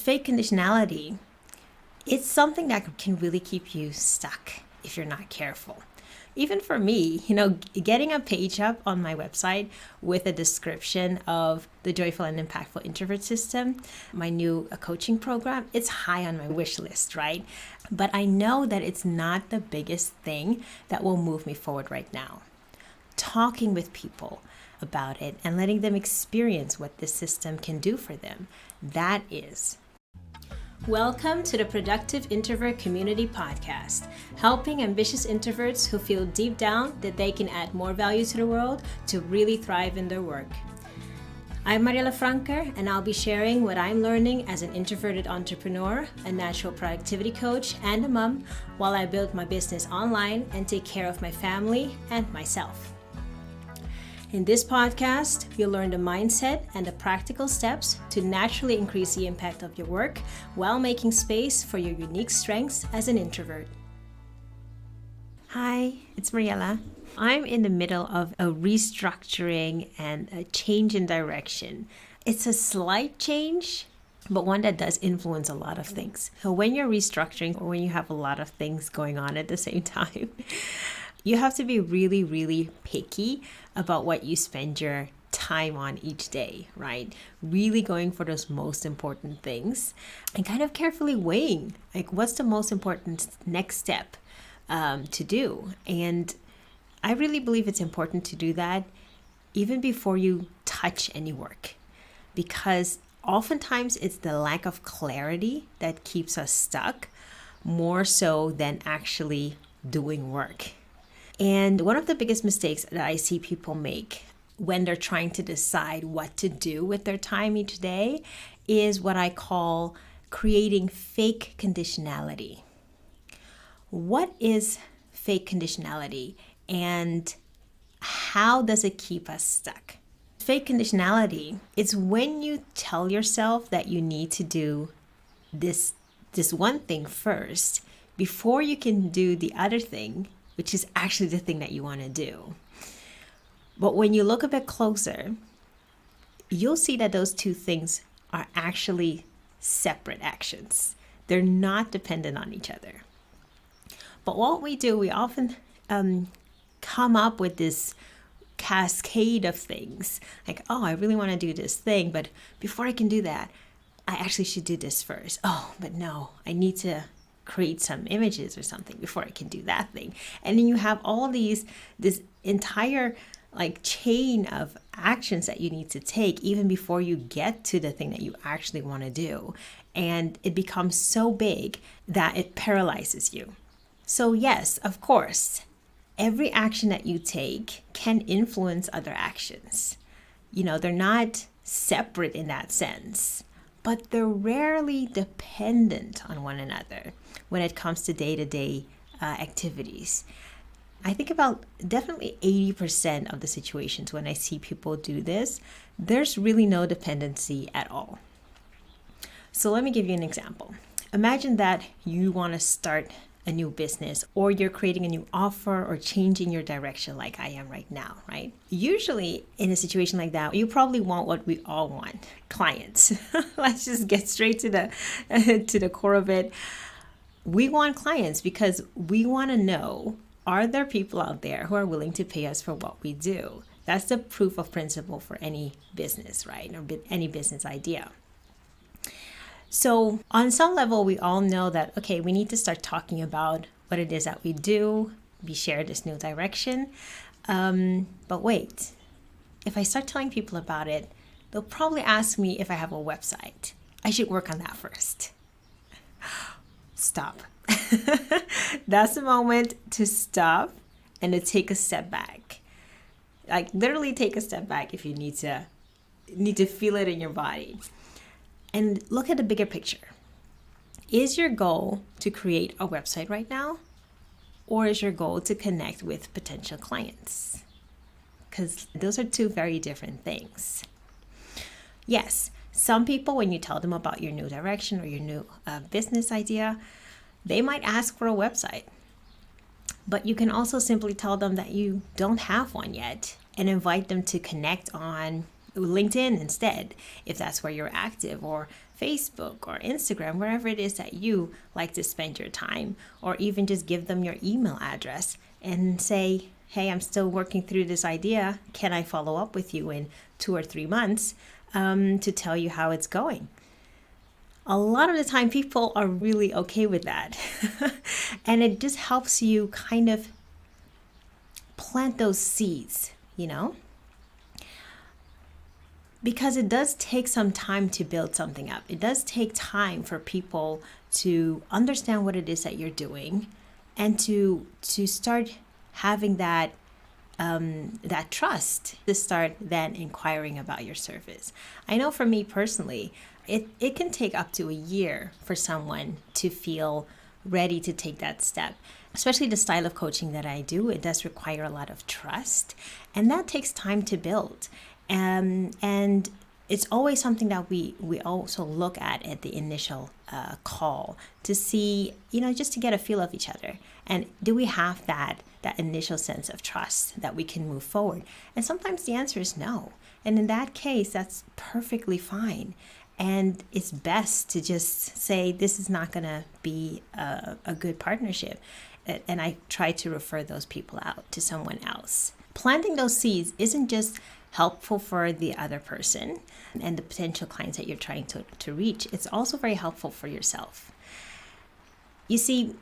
Fake conditionality, it's something that can really keep you stuck if you're not careful. Even for me, getting a page up on my website with a description of the Joyful and Impactful Introvert System, my new coaching program, it's high on my wish list, right? But I know that it's not the biggest thing that will move me forward right now. Talking with people about it and letting them experience what this system can do for them, that is. Welcome to the Productive Introvert Community Podcast, helping ambitious introverts who feel deep down that they can add more value to the world to really thrive in their work. I'm Mariela Franker, and I'll be sharing what I'm learning as an introverted entrepreneur, a natural productivity coach, and a mom while I build my business online and take care of my family and myself. In this podcast, you'll learn the mindset and the practical steps to naturally increase the impact of your work while making space for your unique strengths as an introvert. Hi, it's Mariela. I'm in the middle of a restructuring and a change in direction. It's a slight change, but one that does influence a lot of things. So when you're restructuring or when you have a lot of things going on at the same time, you have to be really, really picky about what you spend your time on each day, right? Really going for those most important things and kind of carefully weighing, like, what's the most important next step to do? And I really believe it's important to do that even before you touch any work, because oftentimes it's the lack of clarity that keeps us stuck more so than actually doing work. And one of the biggest mistakes that I see people make when they're trying to decide what to do with their time each day is what I call creating fake conditionality. What is fake conditionality and how does it keep us stuck? Fake conditionality, it's when you tell yourself that you need to do this one thing first before you can do the other thing, which is actually the thing that you want to do. But when you look a bit closer, you'll see that those two things are actually separate actions. They're not dependent on each other. But what we do, we often come up with this cascade of things. Like, oh, I really want to do this thing, but before I can do that, I actually should do this first. Oh, but no, I need to create some images or something before I can do that thing. And then you have all this entire chain of actions that you need to take even before you get to the thing that you actually want to do. And it becomes so big that it paralyzes you. So yes, of course, every action that you take can influence other actions. They're not separate in that sense, but they're rarely dependent on one another when it comes to day-to-day activities. I think about definitely 80% of the situations when I see people do this, there's really no dependency at all. So let me give you an example. Imagine that you want to start a new business, or you're creating a new offer or changing your direction like I am right now, right? Usually in a situation like that, you probably want what we all want, clients. Let's just get straight to the core of it. We want clients because we want to know, are there people out there who are willing to pay us for what we do? That's the proof of principle for any business, right? Or any business idea. So on some level, we all know that, okay, we need to start talking about what it is that we do. We share this new direction. But wait, if I start telling people about it, they'll probably ask me if I have a website. I should work on that first. Stop. That's the moment to stop and to take a step back. Like literally take a step back if you need to feel it in your body. And look at the bigger picture. Is your goal to create a website right now? Or is your goal to connect with potential clients? Because those are two very different things. Yes, some people, when you tell them about your new direction or your new business idea, they might ask for a website. But you can also simply tell them that you don't have one yet and invite them to connect on LinkedIn instead, if that's where you're active, or Facebook or Instagram, wherever it is that you like to spend your time, or even just give them your email address and say, hey, I'm still working through this idea. Can I follow up with you in 2 or 3 months to tell you how it's going? A lot of the time, people are really okay with that. And it just helps you kind of plant those seeds, because it does take some time to build something up. It does take time for people to understand what it is that you're doing and to start having that trust, to start then inquiring about your service. I know for me personally, it can take up to a year for someone to feel ready to take that step. Especially the style of coaching that I do, it does require a lot of trust, and that takes time to build. And it's always something that we also look at the initial call to see, just to get a feel of each other. And do we have that initial sense of trust that we can move forward? And sometimes the answer is no. And in that case, that's perfectly fine. And it's best to just say, this is not going to be a good partnership. And I try to refer those people out to someone else. Planting those seeds isn't just helpful for the other person and the potential clients that you're trying to reach. It's also very helpful for yourself. You see,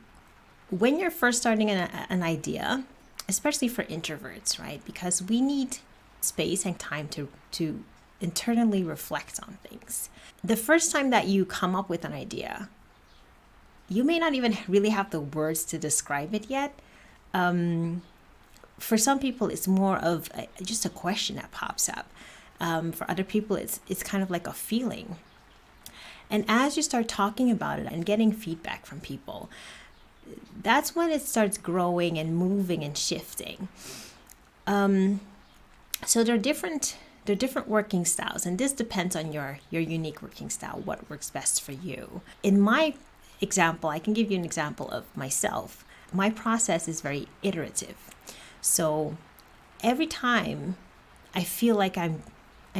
when you're first starting an idea, especially for introverts, right? Because we need space and time to internally reflect on things. The first time that you come up with an idea, you may not even really have the words to describe it yet. For some people, it's more of just a question that pops up. For other people, it's kind of like a feeling. And as you start talking about it and getting feedback from people, that's when it starts growing and moving and shifting. So there are different working styles, and this depends on your unique working style, what works best for you. In my example, I can give you an example of myself. My process is very iterative. So every time I feel like I'm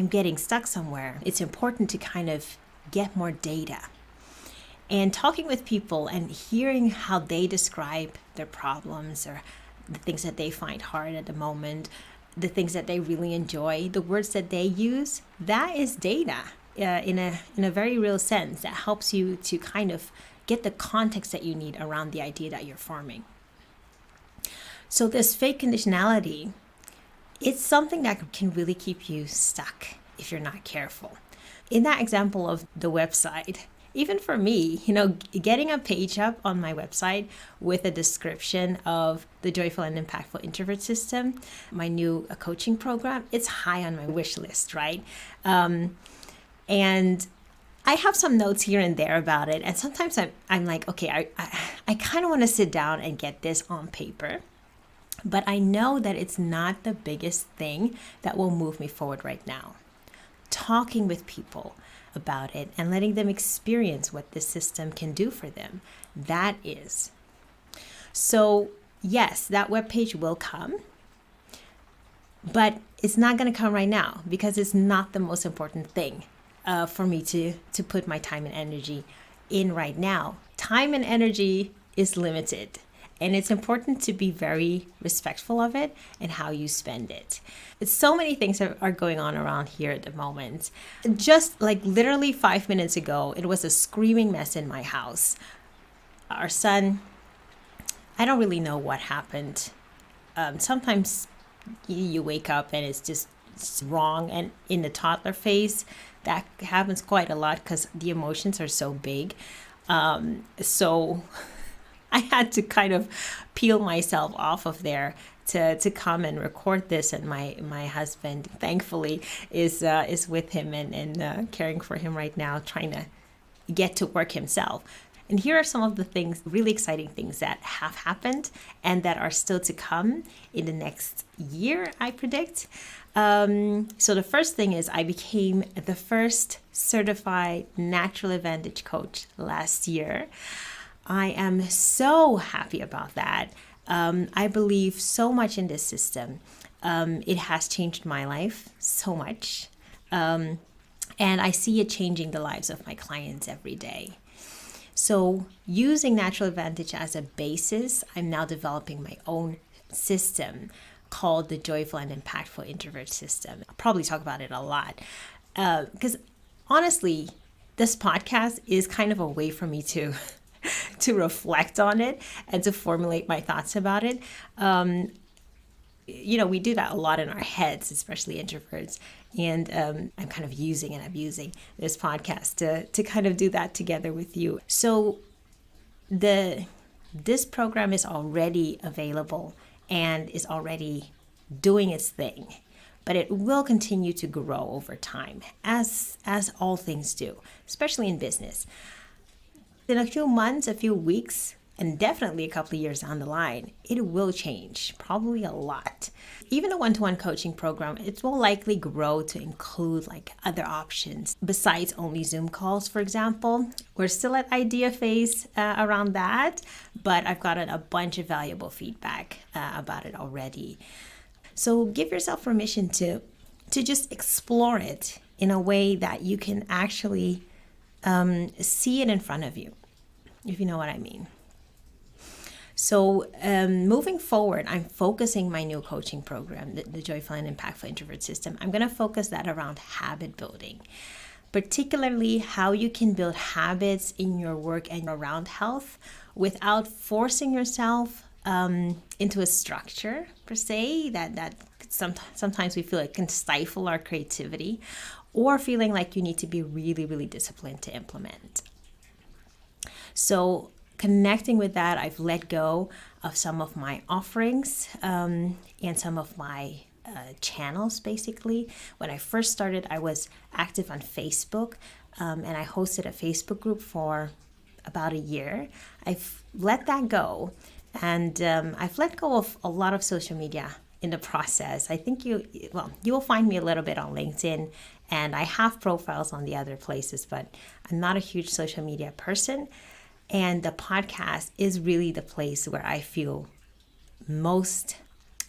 getting stuck somewhere, it's important to kind of get more data. And talking with people and hearing how they describe their problems or the things that they find hard at the moment, the things that they really enjoy, the words that they use, that is data in a very real sense that helps you to kind of get the context that you need around the idea that you're forming. So this fake conditionality, it's something that can really keep you stuck if you're not careful. In that example of the website, even for me, getting a page up on my website with a description of the Joyful and Impactful Introvert System, my new coaching program, it's high on my wish list, right? And I have some notes here and there about it. And sometimes I'm like, okay, I kind of want to sit down and get this on paper. But I know that it's not the biggest thing that will move me forward right now. Talking with people about it and letting them experience what this system can do for them, that is. So yes, that webpage will come, but it's not going to come right now because it's not the most important thing for me to put my time and energy in right now. Time and energy is limited. And it's important to be very respectful of it and how you spend it. So many things are going on around here at the moment. Just like literally 5 minutes ago, it was a screaming mess in my house. Our son, I don't really know what happened. Sometimes you wake up and it's wrong. And in the toddler phase, that happens quite a lot because the emotions are so big. So I had to kind of peel myself off of there to come and record this, and my husband thankfully is with him and caring for him right now, trying to get to work himself. And here are some of the things, really exciting things that have happened and that are still to come in the next year, I predict. So the first thing is I became the first certified natural advantage coach last year. I am so happy about that. I believe so much in this system. It has changed my life so much. And I see it changing the lives of my clients every day. So using natural advantage as a basis, I'm now developing my own system called the Joyful and Impactful Introvert System. I'll probably talk about it a lot because honestly, this podcast is kind of a way for me to reflect on it and to formulate my thoughts about it. We do that a lot in our heads, especially introverts. And I'm kind of using and abusing this podcast to kind of do that together with you. So this program is already available and is already doing its thing, but it will continue to grow over time, as all things do, especially in business. In a few months, a few weeks, and definitely a couple of years down the line, it will change, probably a lot. Even a one-to-one coaching program, it will likely grow to include like other options besides only Zoom calls, for example. We're still at idea phase around that, but I've gotten a bunch of valuable feedback about it already. So give yourself permission to just explore it in a way that you can actually see it in front of you, if you know what I mean. So moving forward, I'm focusing my new coaching program, the Joyful and Impactful Introvert System. I'm going to focus that around habit building, particularly how you can build habits in your work and around health without forcing yourself into a structure per se that sometimes we feel it can stifle our creativity, or feeling like you need to be really, really disciplined to implement. So connecting with that, I've let go of some of my offerings and some of my channels, basically. When I first started, I was active on Facebook and I hosted a Facebook group for about a year. I've let that go, and I've let go of a lot of social media in the process. I think you will find me a little bit on LinkedIn, and I have profiles on the other places, but I'm not a huge social media person. And the podcast is really the place where I feel most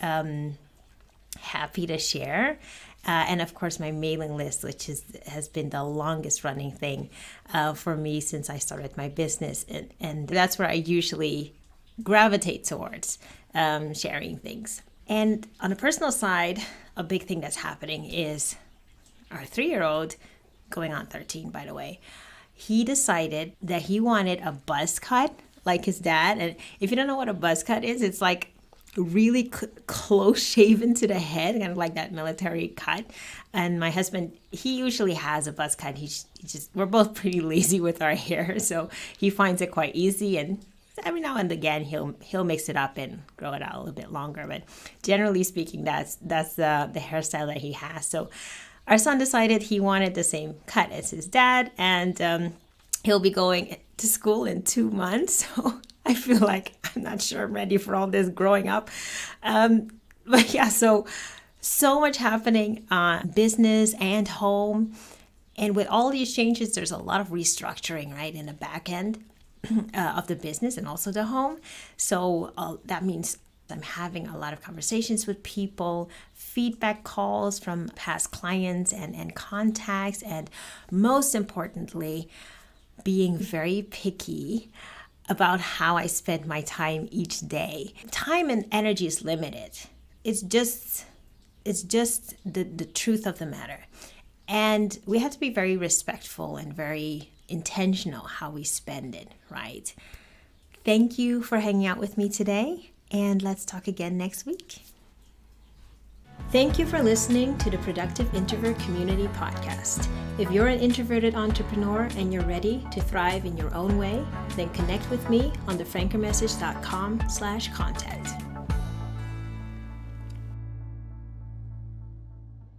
happy to share. And of course, my mailing list, which has been the longest running thing for me since I started my business. And that's where I usually gravitate towards sharing things. And on a personal side, a big thing that's happening is our 3-year-old, going on 13, by the way, he decided that he wanted a buzz cut like his dad. And if you don't know what a buzz cut is, it's like really close shaven to the head, kind of like that military cut. And my husband, he usually has a buzz cut. We're both pretty lazy with our hair, so he finds it quite easy. And every now and again, he'll mix it up and grow it out a little bit longer. But generally speaking, that's the hairstyle that he has. So our son decided he wanted the same cut as his dad, and he'll be going to school in 2 months. So I feel like I'm not sure I'm ready for all this growing up. But yeah, so much happening business and home. And with all these changes, there's a lot of restructuring, right, in the back end of the business and also the home. So that means I'm having a lot of conversations with people, feedback calls from past clients and contacts, and most importantly, being very picky about how I spend my time each day. Time and energy is limited. It's just the truth of the matter. And we have to be very respectful and very intentional how we spend it, right? Thank you for hanging out with me today, and let's talk again next week. Thank you for listening to the Productive Introvert Community Podcast. If you're an introverted entrepreneur and you're ready to thrive in your own way, then connect with me on thefrankermessage.com/contact.